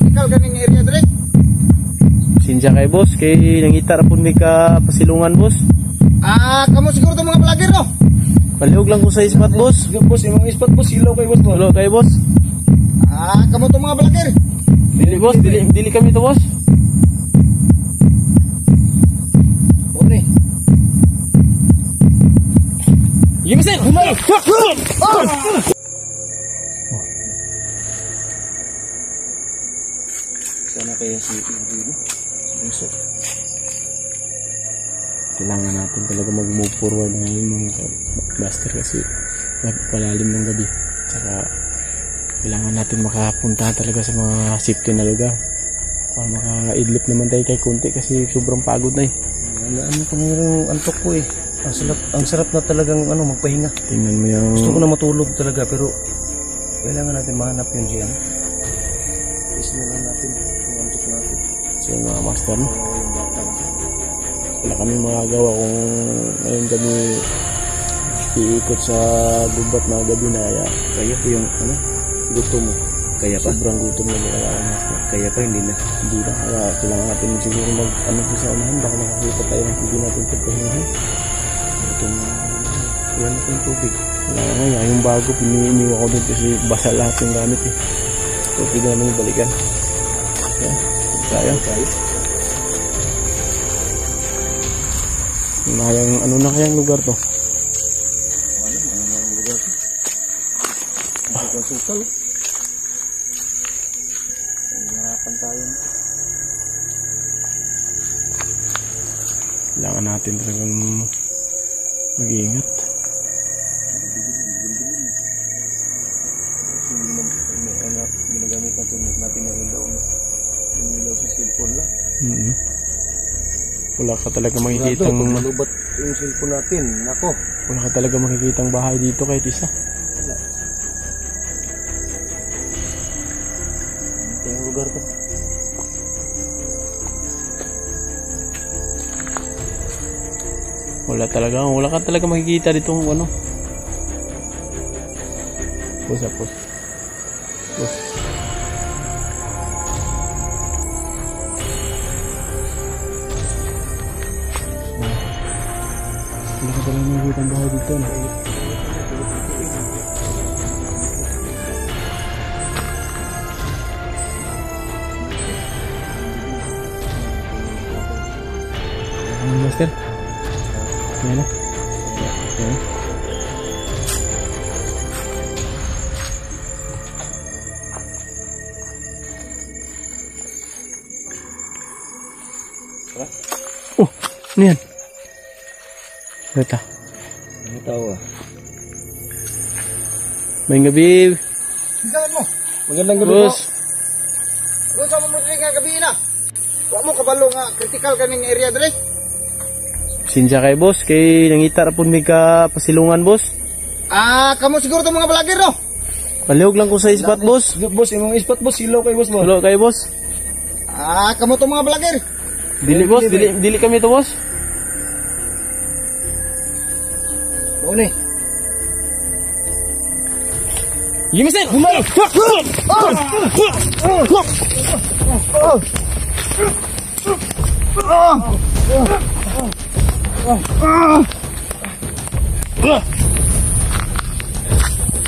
critical kaning area dire. Sinja kay boss, kay nangita ra pud mi ka pasilungan boss. Kamu siguro to mga vlogger no? Palihog lang ko sa spot boss. Boss, imong spot boss, ilaw kay boss. Hello kay boss. Kamu to mga vlogger. Dili boss, dili kami to boss. Boleh. Yung sir. Sana kaya si Bunso. Kailangan natin talaga mag-move forward ngayon mga blaster kasi palalim ng gabi. Tsaka kailangan natin makapunta talaga sa mga safety na lugar para maka-idlip naman tayo kay konti kasi sobrang pagod na eh. Ano ko mayroong antok ko eh. Ang sarap na talagang magpahinga. Tingnan mo yung... Gusto ko na matulog talaga pero kailangan natin mahanap yung GM. Isnalan natin yung antok natin. So yung mga master no? Wala kami magagawa kung ngayon kami iikot sa gubat na gabi na kaya po yung gutom mo. Kaya pa? Sobrang gutom na mga master. Kaya pa hindi na. Hindi na. Kaya kailangan natin siguro mag sa unahan. Baka makakita tayo ng hindi natin pagpahingahan. Gutom na. Wala na yung tubig. Wala nga yung bago. Piniiniwa ko dito kasi basa lahat yung gamit eh. Tubig na naman yung balikan. Kaya tayo. Ano na kayang lugar to? Ano ang lugar to? Ang sukal. Hirapan tayo. Kailangan natin talagang mag-iingat. Ginagamit natin yung ilaw sa cellphone lang. Wala ka talaga makikitang malubat yung cellphone natin. Nako. Wala ka talaga makikitang bahay dito kahit isa. Wala. Ito yung lugar ko. Wala ka talaga makikita dito ng Pus. Wala ka talaga makikita ang bahay dito no? Master? Ayan na. Oh, ano yan? Ito. Ano tao Mayang gabi. Tingnan mo. Magandang gabi Boss. po. Ano sa mamudling nga gabi na? Huwag mo kabalo nga critical kaning area dire. Sinja kay boss, kay nangita ra pud mi ka pasilungan boss. Kamu siguro to mga vlogger no? Palihog lang ko sa spot boss. Boss, imong spot boss, ilaw kay boss mo. Hello kay boss. Kamu to mga vlogger. Dili boss, dili kami to boss. Boleh. Yung sir.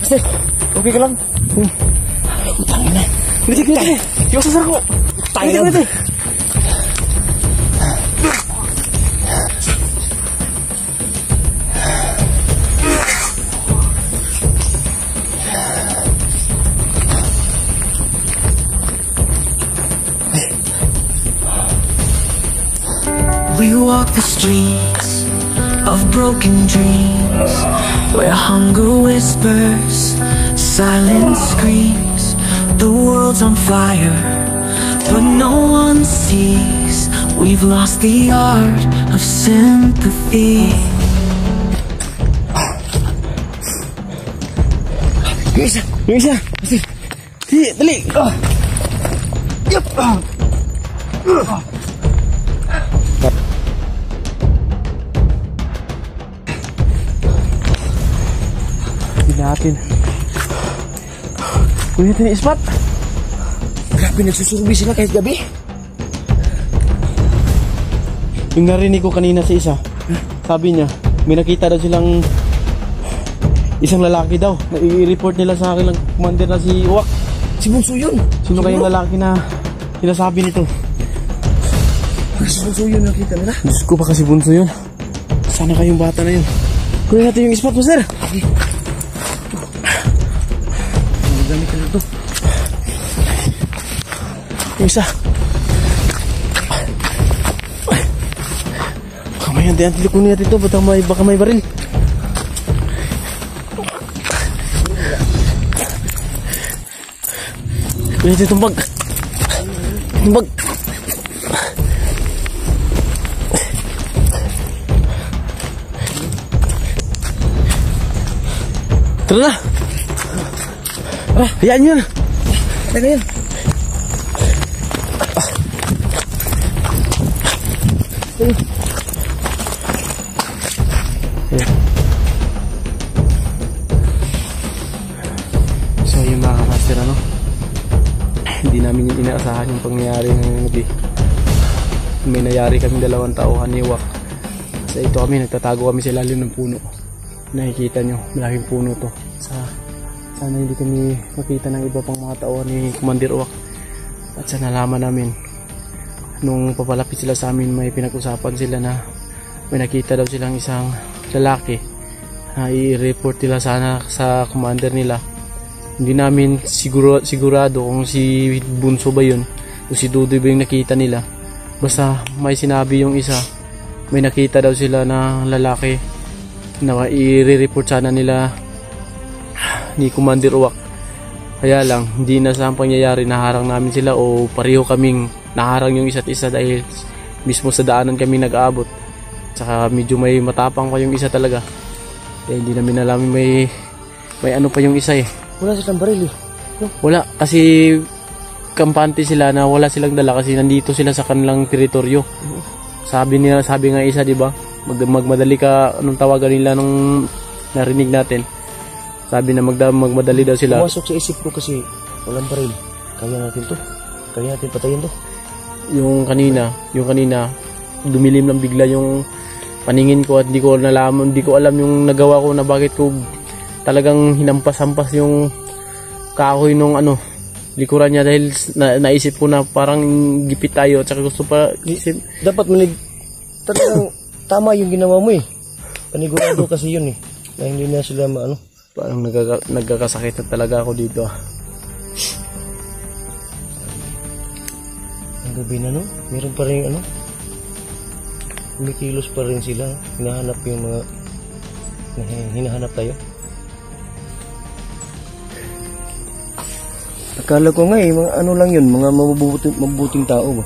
Sir, okay ka lang? Tangin na. Hindi. Yung sasar ko. Tangin na. We walk the streets of broken dreams, where hunger whispers, silence screams. The world's on fire, but no one sees. We've lost the art of sympathy. Yung isa. Dali. Yup. Natin. Kunin natin yung spot. Grabe, nagsusurbi sila kahit gabi. Yung narinig ko kanina sa isa, sabi niya, may nakita daw silang isang lalaki daw. I-report nila sa akin ng commander na si Uwak. Si Bunso yun. Sino kayong lalaki na sinasabi nito? Si Bunso yun nakita nila. Diyos ko, baka si Bunso yun. Sana kayong bata na yun. Kunin natin yung spot mo, sir. Gamit ka na ito. Yung isa. Kamay, handi-handi kunin natin ito. Baka may baril. Kunin natin itong bag. Itong bag. Tara na. Tara, hayaan nyo na. Teka yan. So yung mga master, ano, hindi namin yung inaasahan yung pangyayari ngayong gabi. May nangyari kaming 2 tauhan ni Uwak. Sa ito kami, nagtatago kami sa ilalim ng puno. Nakikita nyo, malaking puno to. Sana hindi kami makita ng iba pang mga tauhan ni Commander Uwak. At sa nalaman namin, nung papalapit sila sa amin, may pinag-usapan sila na may nakita daw silang isang lalaki na i-report nila sana sa commander nila. Hindi namin sigurado kung si Bunso ba yun o si Dudoy ba yung nakita nila. Basta may sinabi yung isa, may nakita daw sila na lalaki na i-report sana nila ni Commander Uwak. Kaya lang, hindi na sa pangyayari naharang namin sila o pareho kaming naharang yung isa't isa dahil mismo sa daanan kami nag-aabot. Tsaka medyo may matapang pa yung isa talaga. Eh, hindi namin alam may ano pa yung isa eh. Wala silang baril eh. No? Wala, kasi kampante sila na wala silang dala kasi nandito sila sa kanilang teritoryo. Sabi nga isa, di ba? Magmadali ka, anong tawagan nila nung narinig natin. Sabi na magmadali daw sila. Pumasok sa isip ko kasi walang baril. Kaya natin to. Kaya natin patayin to. Yung kanina, dumilim lang bigla yung paningin ko at hindi ko alam yung nagawa ko na bakit ko talagang hinampas-hampas yung kahoy nung likuran niya dahil naisip ko na parang gipit tayo at saka gusto pa isip. Dapat talagang tama yung ginawa mo eh. Panigurado kasi yun eh. Na hindi na sila parang nagkakasakit na talaga ako dito. Ang gabi na meron pa rin kumikilos pa rin sila. Hinahanap yung mga hinahanap tayo. Akala ko nga mga lang yun, mga mabubuting tao ba?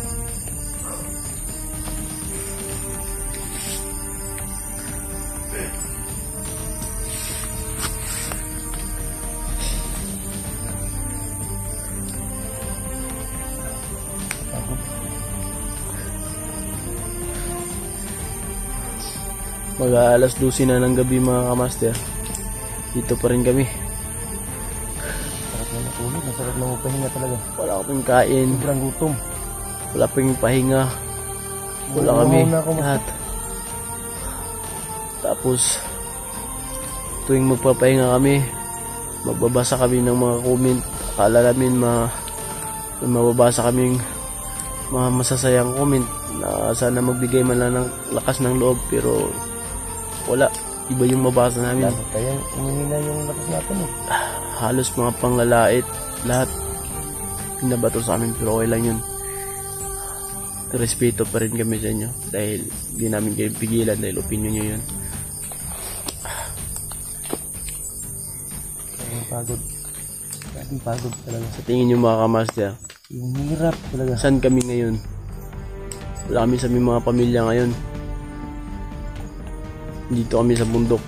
Mag-aalas 12 na ng gabi mga kamaster. Dito pa rin kami. Sarap na natulog, masarap na magpahinga talaga. Wala kaming kain. Sobrang gutom. Wala pang pahinga. Wala kami lahat. Tapos tuwing magpapahinga kami, magbabasa kami ng mga comment. Akala namin mababasa kaming mga masasayang comment na sana magbigay man lang ng lakas ng loob, pero wala, iba yung mabasa namin. Kaya umihina yung lakas natin eh. Halos mga panglalait, lahat pinabato sa amin, pero okay lang yun. Respeto pa rin kami sa inyo dahil di namin kayo pigilan dahil opinion nyo yun. Pagod talaga. Sa tingin nyo mga kamaster, yung hirap talaga. saan kami ngayon? Wala kami sa aming mga pamilya ngayon. Dito kami sa bundok.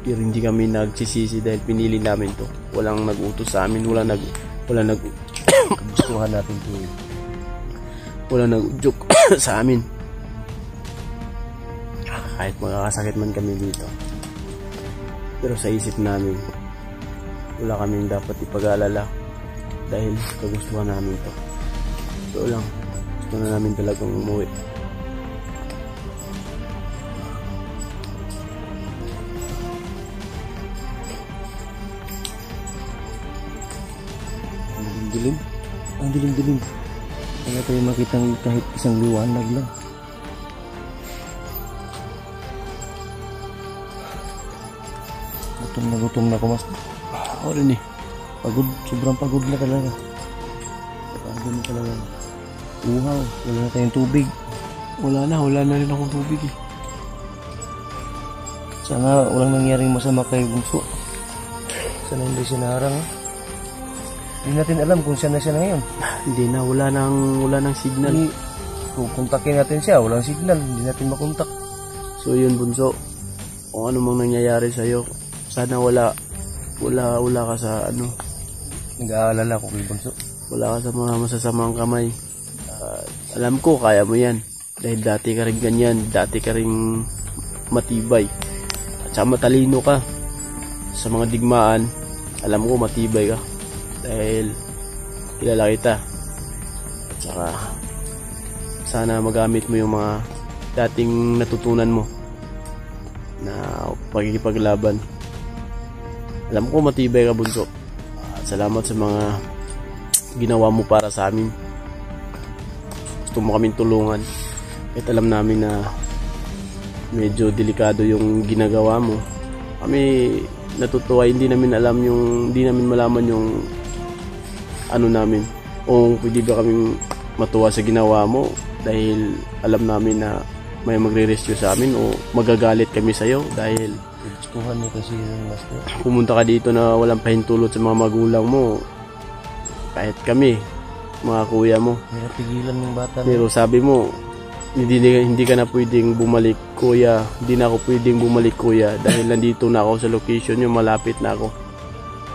Pero hindi kami nagsisisi dahil pinili namin to. Walang nag-utos sa amin, wala gustuhan natin to. Wala nag-joke sa amin. Kahit makakasakit man kami dito. Pero sa isip namin, wala kaming dapat ipag-alala. dahil kagustuhan namin to. So lang, gusto na namin talagang umuwi. Dilim. Ang dilim-dilim. Wala tayo makitang kahit isang liwanag lang. Gutom na ako, mas. Ako rin eh. Pagod. Sobrang pagod na talaga. Pagod na talaga. Uhaw. Wala na tayong tubig. Wala na rin akong tubig eh. Sana walang nangyaring masama kay Bunso. Sana hindi siya naharang. Hindi natin alam kung saan na siya na ngayon. Hindi na, wala nang signal. Kung kontakin natin siya, walang signal, hindi natin makontak. So yun Bunso, kung ano mang nangyayari sa'yo, sana wala ka sa ano. Nag-aalala ko kay Bunso. Wala ka sa mga masasamang kamay. Alam ko, kaya mo yan. Dahil dati ka rin ganyan, dati ka rin matibay. At saka matalino ka. Sa mga digmaan, alam ko matibay ka. Dahil kilala kita. At saka sana magamit mo yung mga dating natutunan mo na pagkikipaglaban. Alam ko matibay ka Bunso. At salamat sa mga ginawa mo para sa amin. Gusto mo kaming tulungan. At alam namin na medyo delikado yung ginagawa mo. Kami natutuwa, hindi namin malaman yung ano namin, o pwede ba kaming matuwa sa ginawa mo dahil alam namin na may magre-rescue sa amin o magagalit kami sa'yo dahil gustuhan niya kasi yung master. Pumunta ka dito na walang pahintulot sa mga magulang mo, kahit kami mga kuya mo. May napigilan ng bata. Pero sabi mo hindi ka na pwedeng bumalik kuya, hindi na ako pwedeng bumalik kuya dahil nandito na ako sa location nyo, malapit na ako.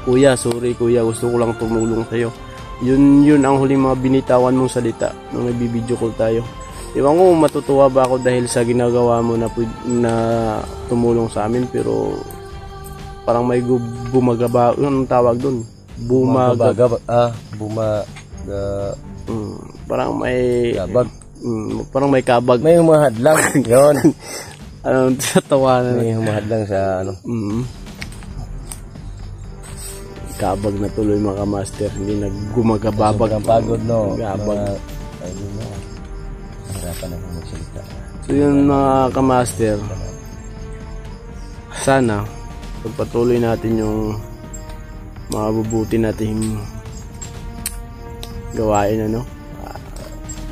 Kuya, sorry kuya, gusto ko lang tumulong sa'yo. Yun ang huling mga binitawan mong salita nung nagbibideo call tayo. Ewan ko matutuwa ba ako dahil sa ginagawa mo na tumulong sa amin, pero parang may bumagaba, anong tawag doon? Parang may kabag. Parang may kabag. May humahadlang. Yun. Anong tatawanan? May humahadlang sa ano. Kabag na tuloy mga master, hindi naggumagababag. Sobrang pagod, no? Gabag. Ayun na. Hirapan na kung magsalita. So yun mga kamaster, sana pagpatuloy natin yung mga bubuti nating gawain, ano.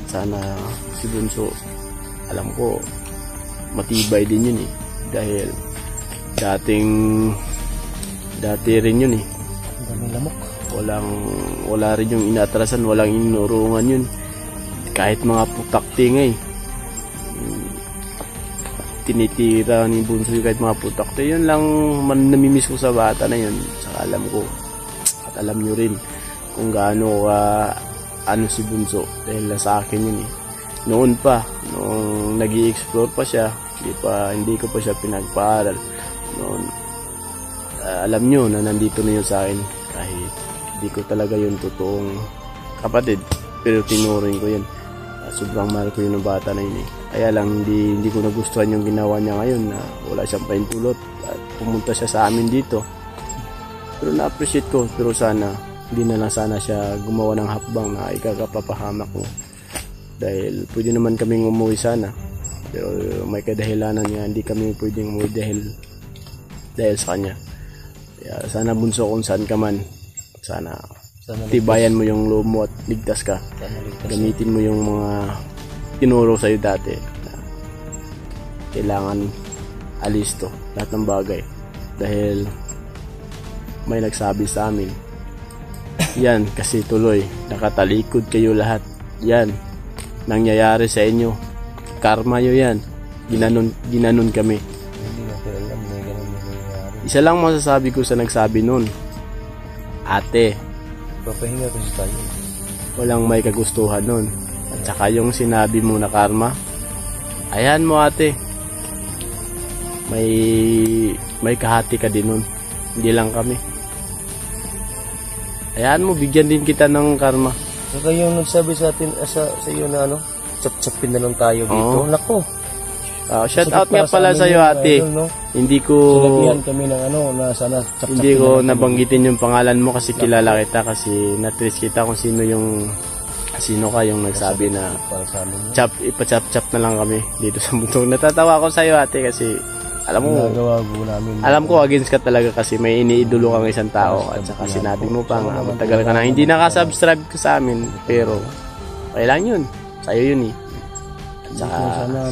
Sana si Bunso, alam ko matibay din yun eh, dahil dati rin yun eh. Lamok. Wala rin yung inatrasan, walang inurungan yun. Kahit mga putakti tinitira ni Bunso kahit mga putakti. Yun lang namimiss ko sa bata na yun. Saka alam ko at alam nyo rin kung gaano ano si Bunso dahil sa akin yun eh. Noon nag-i-explore pa siya, hindi ko pa siya pinagpaaral noon. Alam nyo na nandito na yun sa akin kahit hindi ko talaga yung totoong kapatid, pero tinuring ko yun. Sobrang mahal ko yun ng bata na yun eh. Kaya lang hindi ko nagustuhan yung ginawa niya ngayon na wala siyang pahintulot at pumunta siya sa amin dito. Pero na-appreciate ko, pero sana hindi na lang sana siya gumawa ng hakbang na ikakapapahamak ko. Dahil pwede naman kaming umuwi sana, pero may kadahilanan niya hindi kami pwedeng umuwi dahil sa kanya. Kaya sana Bunso, kung saan ka man, sana tibayan mo yung loob mo at ligtas ka. Gamitin mo yung mga tinuro sa'yo dati na kailangan alisto lahat ng bagay, dahil may nagsabi sa amin yan kasi tuloy nakatalikod kayo lahat, yan nangyayari sa inyo, karma nyo yan, ginanon kami. Isa lang masasabi ko sa nagsabi nun, ate, papahinga kasi tayo. Walang may kagustuhan nun. At saka yung sinabi mo na karma, ayan mo ate, may kahati ka din nun, hindi lang kami. Ayan mo, bigyan din kita ng karma. Saka yung nagsabi sa atin, sa iyo na ano, chap-chapin na lang tayo dito. Oo. Nako. Shout out nga pala sa iyo, ate. Hindi ko Sinabihan kami ng ano, na sana chap-chapin hindi ko na lang nabanggitin yung pangalan mo kasi kilala kita, kasi na-trace kita kung sino ka yung nagsabi na para sa amin. ipa-chap-chap na lang kami dito sa mundo. Natatawa ako sa iyo, ate, kasi alam mo, Ginagawa po namin. alam ko against ka talaga kasi may iniidolo kang isang tao at saka sinabi mo pa nga matagal ka na hindi nakasubscribe ka sa amin, pero okay lang yun, sa'yo yun eh. At saka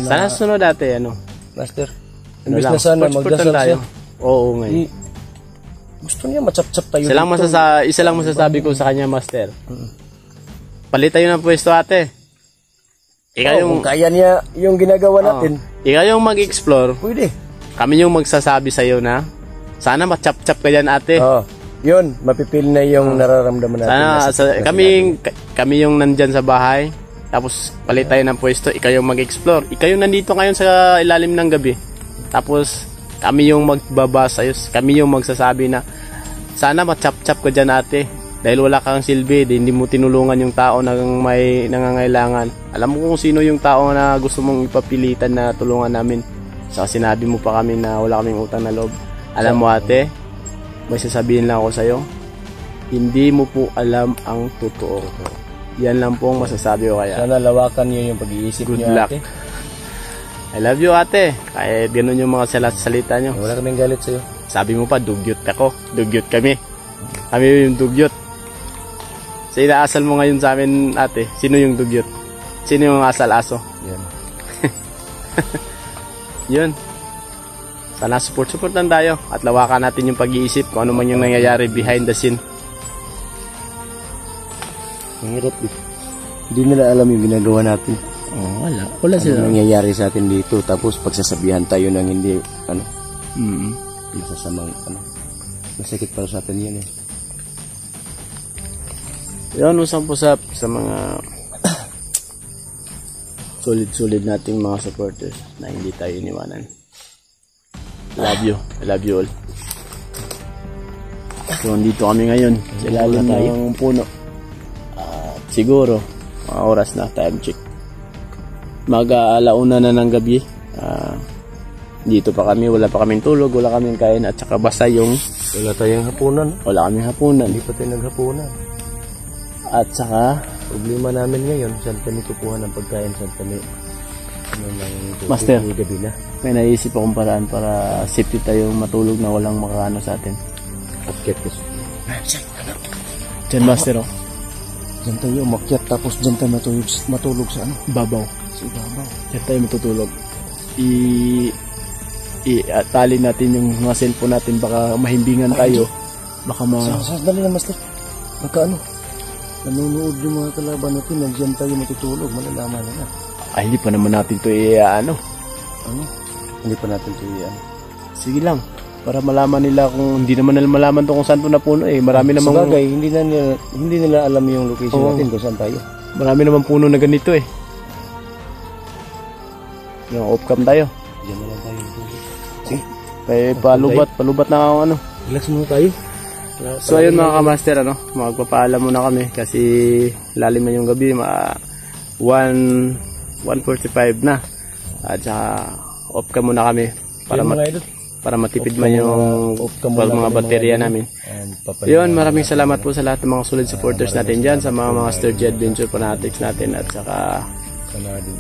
sana sunod dati ano Master, ano imbis lang, na sana sport magdasal tayo. siya. Oo ngayon. Gusto niya machap-chap tayo Isa lang masasabi ko sa kanya, Master. Palit tayo ng pwesto, ate. Ikaw yung kung kaya niya yung ginagawa natin, ikaw yung mag-explore. pwede. Kami yung magsasabi sa iyo na sana machap-chap ka diyan, ate. Yun, mapipil na yung nararamdaman natin. Sana kami yung nandyan sa bahay. Tapos palit tayo ng pwesto, ikaw yung mag-explore. Ikaw yung nandito ngayon sa ilalim ng gabi. Tapos kami yung magbabasa, kami yung magsasabi na sana machap-chap ka diyan, ate. Dahil wala kang silbi, hindi mo tinulungan yung tao na may nangangailangan. Alam mo kung sino yung tao na gusto mong ipapilitan na tulungan namin. Saka sinabi mo pa kami na wala kaming utang na loob. Alam mo, ate, may sasabihin lang ako sa'yo. Hindi mo po alam ang totoo. Yan lang po ang masasabi ko kaya. Sana lawakan niyo yung pag-iisip Good niyo, luck. ate. I love you, ate. Kahit ganun yung mga salita nyo. Wala kaming galit sa'yo. Sabi mo pa, dugyot ako. Dugyot kami. Kami yung dugyot. Sa inaasal mo ngayon sa amin, ate, sino yung dugyot? Sino yung asal-aso? Yan. Yun. Sana support-supportan tayo at lawakan natin yung pag-iisip kung ano man yung nangyayari behind the scene. Ang hirap eh. Hindi nila alam yung ginagawa natin. Wala Ano sila. nangyayari sa atin dito, tapos pagsasabihan tayo ng hindi, masasamang, masakit para sa atin yan eh. Yun, usap-usap sa mga solid nating mga supporters na hindi tayo iniwanan. Love you. I love you all. So, dito kami ngayon sa ilalim ng puno. Siguro, mga oras na, time check. Mag-aalauna na ng gabi. Dito pa kami, wala pa kaming tulog, wala kaming kain, at saka basta yung Wala tayong hapunan. wala kaming hapunan. Hindi pa tayo naghapunan. At saka, Problema namin ngayon, saan kami kukuha ng pagkain, saan kami Master. gabi na. may naisip akong paraan para safety tayong matulog na walang makaano sa atin. Akyat kasi. Diyan, Master, oh. Diyan tayo umakyat, tapos diyan tayo matulog sa ano? Babaw. Sa ibabaw. Diyan tayo matutulog. Tali natin yung mga cellphone natin, baka mahimbingan tayo. Baka Dali na, Master. Baka nanonood yung mga kalaban natin, nandiyan tayo matutulog, malalaman nila. Ay, hindi pa naman natin ito Hindi pa natin ito Sige lang. Para malaman nila kung hindi naman nila malaman kung saan ito napuno eh. Marami namang Sabagay, hindi nila alam yung location natin kung saan tayo. marami namang puno na ganito eh. Yung off-cam tayo. Diyan na lang tayo. Sige, Palubat na ako relax muna tayo. So ayun mga kamaster, magpapaalam muna kami kasi lalim na yung gabi, 1:45 na. At saka off cam muna kami para matipid man yung mga baterya namin. Yun, maraming salamat po sa lahat ng mga solid supporters natin dyan, sa mga Sturgy Adventure fanatics natin, at saka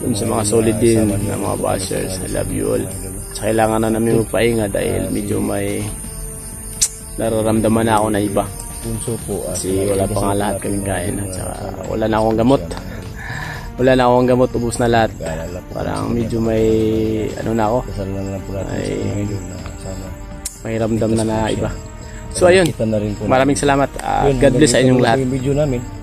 dun sa mga solid din na mga bashers. I love you all. Sa kailangan na namin magpahinga dahil medyo may nararamdaman na ako na iba. Kasi wala pa nga lahat kaming kain, at saka wala na akong gamot. Ubus na lahat. Parang medyo may na ako. May ramdam na iba. So ayun, maraming salamat. God bless sa inyong lahat.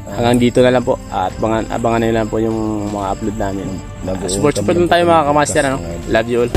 Hanggang dito na lang po. At abangan na lang po yung mga upload namin. Support lang tayo mga kamaster. Love you all.